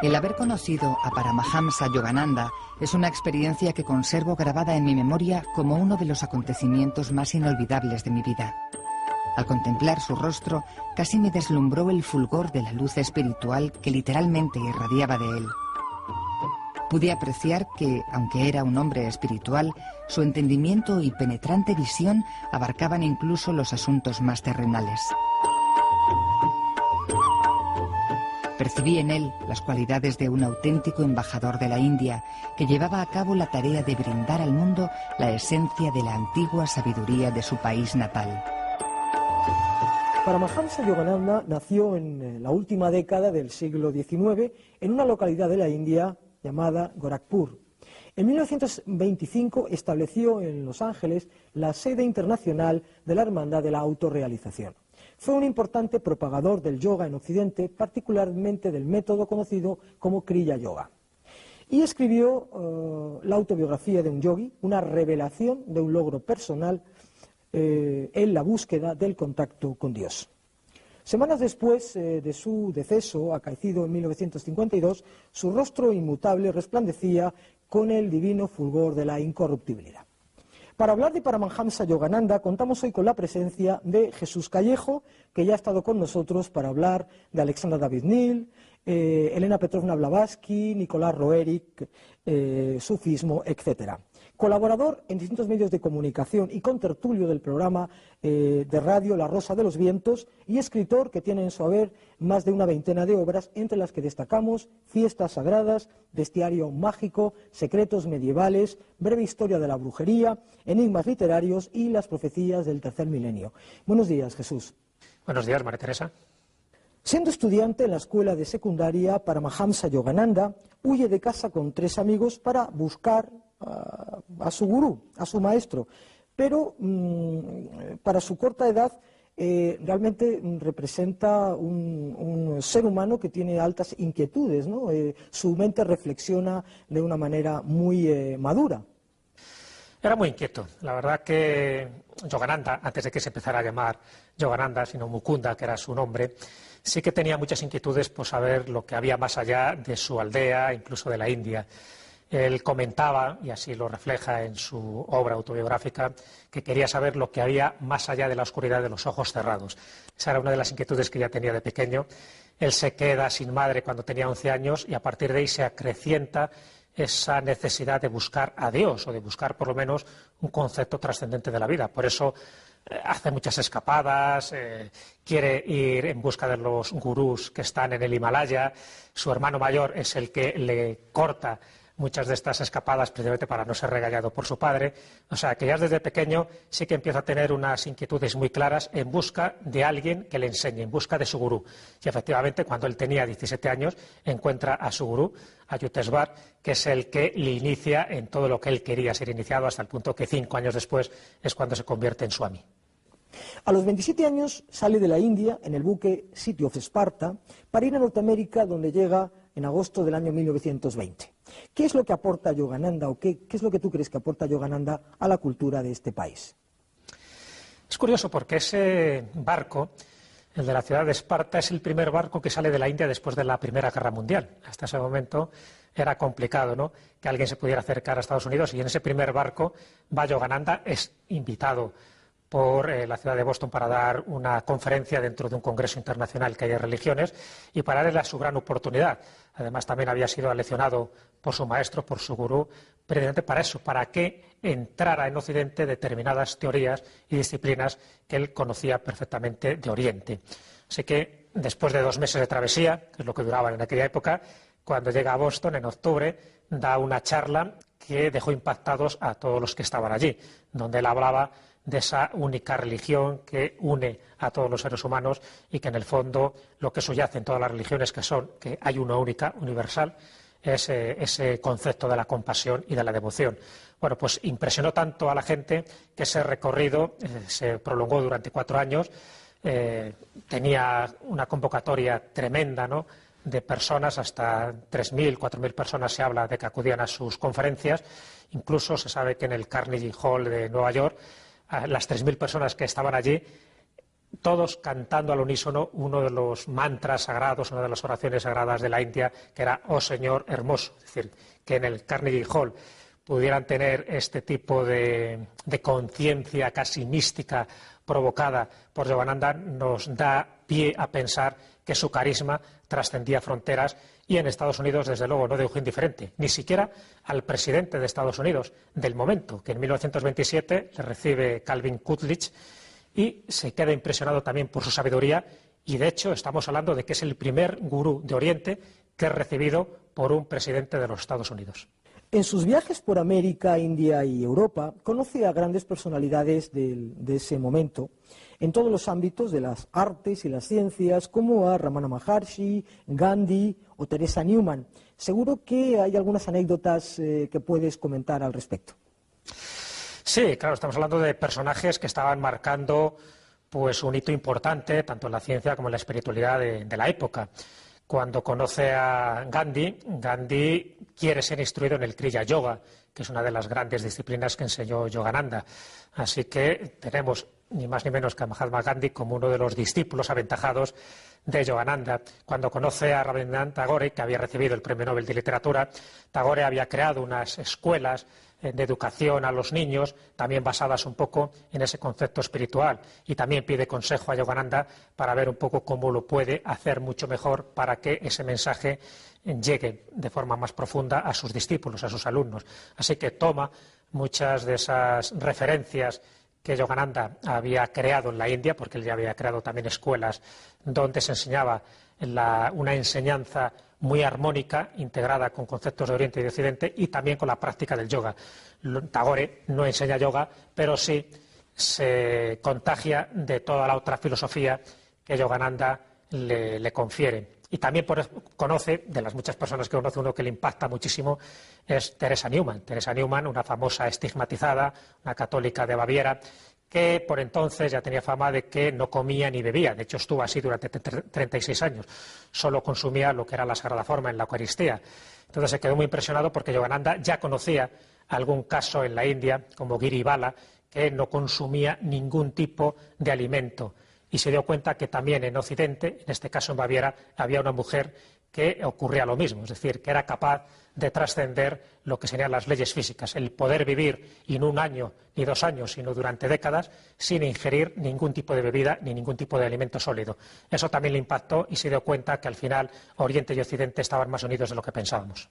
El haber conocido a Paramahamsa Yogananda es una experiencia que conservo grabada en mi memoria como uno de los acontecimientos más inolvidables de mi vida. Al contemplar su rostro, casi me deslumbró el fulgor de la luz espiritual que literalmente irradiaba de él. Pude apreciar que, aunque era un hombre espiritual, su entendimiento y penetrante visión abarcaban incluso los asuntos más terrenales. Percibí en él las cualidades de un auténtico embajador de la India que llevaba a cabo la tarea de brindar al mundo la esencia de la antigua sabiduría de su país natal. Paramahamsa Yogananda nació en la última década del siglo XIX en una localidad de la India llamada Gorakhpur. En 1925 estableció en Los Ángeles la sede internacional de la Hermandad de la Autorrealización. Fue un importante propagador del yoga en Occidente, particularmente del método conocido como Kriya Yoga. Y escribió la autobiografía de un yogi, una revelación de un logro personal en la búsqueda del contacto con Dios. Semanas después de su deceso, acaecido en 1952, su rostro inmutable resplandecía con el divino fulgor de la incorruptibilidad. Para hablar de Paramahamsa Yogananda, contamos hoy con la presencia de Jesús Callejo, que ya ha estado con nosotros para hablar de Alexandra David-Nil, Elena Petrovna Blavatsky, Nicolás Roerich, sufismo, etc. Colaborador en distintos medios de comunicación y contertulio del programa de radio La Rosa de los Vientos, y escritor que tiene en su haber más de una veintena de obras, entre las que destacamos Fiestas Sagradas, Bestiario Mágico, Secretos Medievales, Breve Historia de la Brujería, Enigmas Literarios y Las Profecías del Tercer Milenio. Buenos días, Jesús. Buenos días, María Teresa. Siendo estudiante en la escuela de secundaria, Paramahamsa Yogananda huye de casa con 3 amigos para buscar a su gurú, a su maestro. Pero para su corta edad realmente representa un ser humano que tiene altas inquietudes, ¿no? Su mente reflexiona de una manera muy madura. Era muy inquieto. La verdad que Yogananda, antes de que se empezara a llamar Yogananda, sino Mukunda, que era su nombre, sí que tenía muchas inquietudes por saber lo que había más allá de su aldea, incluso de la India. Él comentaba, y así lo refleja en su obra autobiográfica, que quería saber lo que había más allá de la oscuridad de los ojos cerrados. Esa era una de las inquietudes que ya tenía de pequeño. Él se queda sin madre cuando tenía 11 años y a partir de ahí se acrecienta esa necesidad de buscar a Dios, o de buscar por lo menos un concepto trascendente de la vida. Por eso hace muchas escapadas, quiere ir en busca de los gurús que están en el Himalaya. Su hermano mayor es el que le corta muchas de estas escapadas precisamente para no ser regañado por su padre. O sea, que ya desde pequeño sí que empieza a tener unas inquietudes muy claras en busca de alguien que le enseñe, en busca de su gurú. Y efectivamente, cuando él tenía 17 años, encuentra a su gurú, a Yukteswar, que es el que le inicia en todo lo que él quería ser iniciado, hasta el punto que 5 años después es cuando se convierte en Swami. A los 27 años sale de la India en el buque City of Sparta para ir a Norteamérica, donde llega en agosto del año 1920. ¿Qué es lo que aporta Yogananda, o qué es lo que tú crees que aporta Yogananda a la cultura de este país? Es curioso porque ese barco, el de la ciudad de Esparta, es el primer barco que sale de la India después de la Primera Guerra Mundial. Hasta ese momento era complicado, ¿no?, que alguien se pudiera acercar a Estados Unidos, y en ese primer barco va Yogananda, es invitado por la ciudad de Boston para dar una conferencia dentro de un congreso internacional que hay de religiones, y para él era su gran oportunidad. Además, también había sido aleccionado por su maestro, por su gurú, precisamente para eso, para que entrara en Occidente determinadas teorías y disciplinas que él conocía perfectamente de Oriente. Así que, después de 2 meses de travesía, que es lo que duraban en aquella época, cuando llega a Boston en octubre, da una charla que dejó impactados a todos los que estaban allí, donde él hablaba de esa única religión que une a todos los seres humanos, y que en el fondo lo que subyace en todas las religiones, que hay una única, universal, es ese concepto de la compasión y de la devoción. Bueno, pues impresionó tanto a la gente que ese recorrido se prolongó durante 4 años, tenía una convocatoria tremenda, ¿no?, de personas, hasta 3.000, 4.000 personas se habla de que acudían a sus conferencias. Incluso se sabe que en el Carnegie Hall de Nueva York, las 3.000 personas que estaban allí todos cantando al unísono uno de los mantras sagrados, una de las oraciones sagradas de la India, que era "Oh Señor hermoso", es decir, que en el Carnegie Hall pudieran tener este tipo de conciencia casi mística provocada por Yogananda nos da pie a pensar que su carisma trascendía fronteras y en Estados Unidos, desde luego, no dejó indiferente, ni siquiera al presidente de Estados Unidos del momento, que en 1927 le recibe Calvin Coolidge y se queda impresionado también por su sabiduría y, de hecho, estamos hablando de que es el primer gurú de Oriente que es recibido por un presidente de los Estados Unidos. En sus viajes por América, India y Europa, conoce a grandes personalidades de ese momento, en todos los ámbitos de las artes y las ciencias, como a Ramana Maharshi, Gandhi o Teresa Newman. Seguro que hay algunas anécdotas que puedes comentar al respecto. Sí, claro, estamos hablando de personajes que estaban marcando pues un hito importante, tanto en la ciencia como en la espiritualidad de la época. Cuando conoce a Gandhi, Gandhi quiere ser instruido en el Kriya Yoga, que es una de las grandes disciplinas que enseñó Yogananda. Así que tenemos ni más ni menos que a Mahatma Gandhi como uno de los discípulos aventajados de Yogananda. Cuando conoce a Rabindranath Tagore, que había recibido el Premio Nobel de Literatura, Tagore había creado unas escuelas de educación a los niños, también basadas un poco en ese concepto espiritual, y también pide consejo a Yogananda para ver un poco cómo lo puede hacer mucho mejor para que ese mensaje llegue de forma más profunda a sus discípulos, a sus alumnos. Así que toma muchas de esas referencias que Yogananda había creado en la India, porque él ya había creado también escuelas donde se enseñaba una enseñanza muy armónica, integrada con conceptos de Oriente y de Occidente, y también con la práctica del yoga. Tagore no enseña yoga, pero sí se contagia de toda la otra filosofía que Yogananda le confiere. Y también conoce, de las muchas personas que conoce, uno que le impacta muchísimo es Teresa Newman. Teresa Newman, una famosa estigmatizada, una católica de Baviera, que por entonces ya tenía fama de que no comía ni bebía. De hecho, estuvo así durante 36 años. Solo consumía lo que era la Sagrada Forma en la Eucaristía. Entonces se quedó muy impresionado porque Yogananda ya conocía algún caso en la India, como Giri Bala, que no consumía ningún tipo de alimento. Y se dio cuenta que también en Occidente, en este caso en Baviera, había una mujer que ocurría lo mismo, es decir, que era capaz de trascender lo que serían las leyes físicas, el poder vivir y no un año ni 2 años, sino durante décadas, sin ingerir ningún tipo de bebida ni ningún tipo de alimento sólido. Eso también le impactó y se dio cuenta que al final Oriente y Occidente estaban más unidos de lo que pensábamos.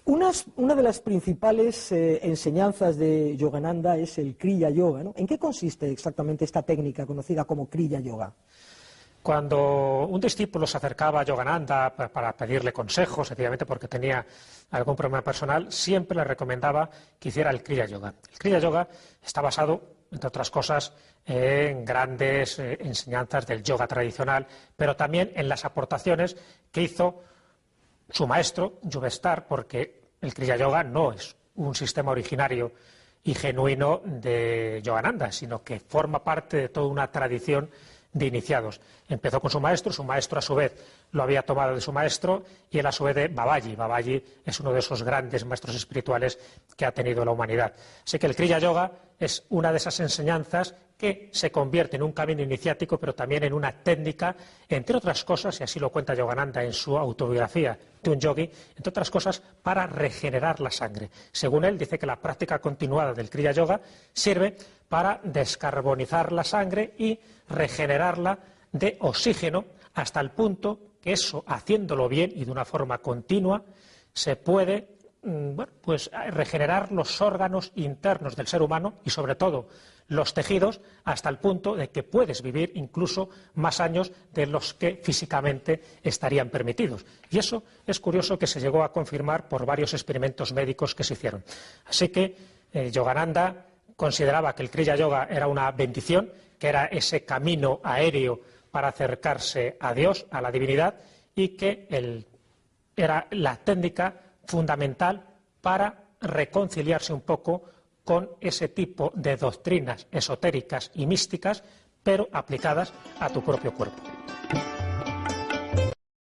Una de las principales enseñanzas de Yogananda es el Kriya Yoga, ¿no? ¿En qué consiste exactamente esta técnica conocida como Kriya Yoga? Cuando un discípulo se acercaba a Yogananda para pedirle consejos, sencillamente porque tenía algún problema personal, siempre le recomendaba que hiciera el Kriya Yoga. El Kriya Yoga está basado, entre otras cosas, en grandes enseñanzas del yoga tradicional, pero también en las aportaciones que hizo su maestro, Yugeshwar, porque el Kriya Yoga no es un sistema originario y genuino de Yogananda, sino que forma parte de toda una tradición de iniciados. Empezó con su maestro a su vez lo había tomado de su maestro y él a su vez de Babaji. Babaji es uno de esos grandes maestros espirituales que ha tenido la humanidad. Así que el Kriya Yoga es una de esas enseñanzas que se convierte en un camino iniciático, pero también en una técnica, entre otras cosas, y así lo cuenta Yogananda en su autobiografía de un yogi, entre otras cosas, para regenerar la sangre. Según él, dice que la práctica continuada del Kriya Yoga sirve para descarbonizar la sangre y regenerarla de oxígeno hasta el punto que eso, haciéndolo bien y de una forma continua, se puede regenerar los órganos internos del ser humano y sobre todo los tejidos hasta el punto de que puedes vivir incluso más años de los que físicamente estarían permitidos. Y eso es curioso que se llegó a confirmar por varios experimentos médicos que se hicieron. Así que Yogananda consideraba que el Kriya Yoga era una bendición, que era ese camino aéreo para acercarse a Dios, a la divinidad, y que era la técnica fundamental para reconciliarse un poco con ese tipo de doctrinas esotéricas y místicas, pero aplicadas a tu propio cuerpo.